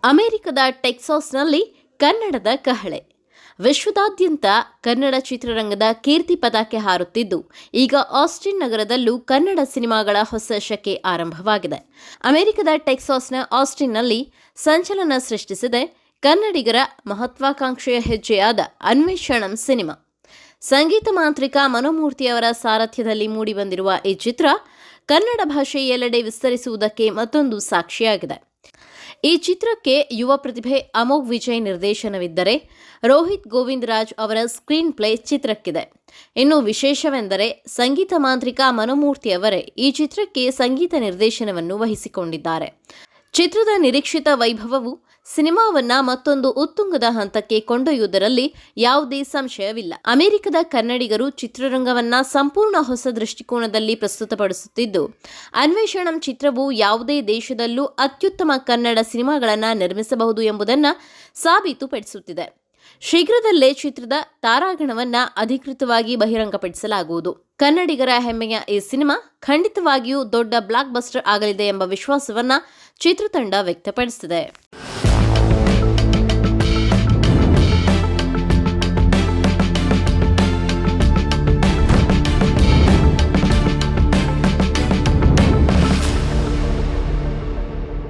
ಅಮೆರಿಕದ ಟೆಕ್ಸಾಸ್ನಲ್ಲಿ ಕನ್ನಡದ ಕಹಳೆ. ವಿಶ್ವದಾದ್ಯಂತ ಕನ್ನಡ ಚಿತ್ರರಂಗದ ಕೀರ್ತಿ ಪತಾಕೆ ಹಾರುತ್ತಿದ್ದು, ಈಗ ಆಸ್ಟಿನ್ ನಗರದಲ್ಲೂ ಕನ್ನಡ ಸಿನಿಮಾಗಳ ಹೊಸ ಶಕೆ ಆರಂಭವಾಗಿದೆ. ಅಮೆರಿಕದ ಟೆಕ್ಸಾಸ್ನ ಆಸ್ಟಿನ್ನಲ್ಲಿ ಸಂಚಲನ ಸೃಷ್ಟಿಸಿದೆ ಕನ್ನಡಿಗರ ಮಹತ್ವಾಕಾಂಕ್ಷೆಯ ಹೆಜ್ಜೆಯಾದ ಅನ್ವೇಷಣಂ ಸಿನಿಮಾ. ಸಂಗೀತ ಮಾಂತ್ರಿಕ ಮನೋಮೂರ್ತಿಯವರ ಸಾರಥ್ಯದಲ್ಲಿ ಮೂಡಿಬಂದಿರುವ ಈ ಚಿತ್ರ ಕನ್ನಡ ಭಾಷೆ ಎಲ್ಲೆಡೆ ವಿಸ್ತರಿಸುವುದಕ್ಕೆ ಮತ್ತೊಂದು ಸಾಕ್ಷಿಯಾಗಿದೆ. ಈ ಚಿತ್ರಕ್ಕೆ ಯುವ ಪ್ರತಿಭೆ ಅಮೋಘ್ ವಿಜಯ್ ನಿರ್ದೇಶನವಿದ್ದರೆ, ರೋಹಿತ್ ಗೋವಿಂದರಾಜ್ ಅವರ ಸ್ಕ್ರೀನ್ ಪ್ಲೇ ಚಿತ್ರಕ್ಕಿದೆ. ಇನ್ನು ವಿಶೇಷವೆಂದರೆ, ಸಂಗೀತ ಮಾಂತ್ರಿಕ ಮನೋಮೂರ್ತಿಯವರೇ ಈ ಚಿತ್ರಕ್ಕೆ ಸಂಗೀತ ನಿರ್ದೇಶನವನ್ನು ವಹಿಸಿಕೊಂಡಿದ್ದಾರೆ. ಚಿತ್ರದ ನಿರೀಕ್ಷಿತ ವೈಭವವು ಸಿನಿಮಾವನ್ನ ಮತ್ತೊಂದು ಉತ್ತುಂಗದ ಹಂತಕ್ಕೆ ಕೊಂಡೊಯ್ಯುವುದರಲ್ಲಿ ಯಾವುದೇ ಸಂಶಯವಿಲ್ಲ. ಅಮೆರಿಕದ ಕನ್ನಡಿಗರು ಚಿತ್ರರಂಗವನ್ನ ಸಂಪೂರ್ಣ ಹೊಸ ದೃಷ್ಟಿಕೋನದಲ್ಲಿ ಪ್ರಸ್ತುತಪಡಿಸುತ್ತಿದ್ದು, ಅನ್ವೇಷಣಂ ಚಿತ್ರವು ಯಾವುದೇ ದೇಶದಲ್ಲೂ ಅತ್ಯುತ್ತಮ ಕನ್ನಡ ಸಿನಿಮಾಗಳನ್ನು ನಿರ್ಮಿಸಬಹುದು ಎಂಬುದನ್ನು ಸಾಬೀತುಪಡಿಸುತ್ತಿದೆ. ಶೀಘ್ರದಲ್ಲೇ ಚಿತ್ರದ ತಾರಾಗಣವನ್ನ ಅಧಿಕೃತವಾಗಿ ಬಹಿರಂಗಪಡಿಸಲಾಗುವುದು. ಕನ್ನಡಿಗರ ಹೆಮ್ಮೆಯ ಈ ಸಿನಿಮಾ ಖಂಡಿತವಾಗಿಯೂ ದೊಡ್ಡ ಬ್ಲಾಕ್ ಬಸ್ಟರ್ ಆಗಲಿದೆ ಎಂಬ ವಿಶ್ವಾಸವನ್ನ ಚಿತ್ರತಂಡ ವ್ಯಕ್ತಪಡಿಸಿದೆ.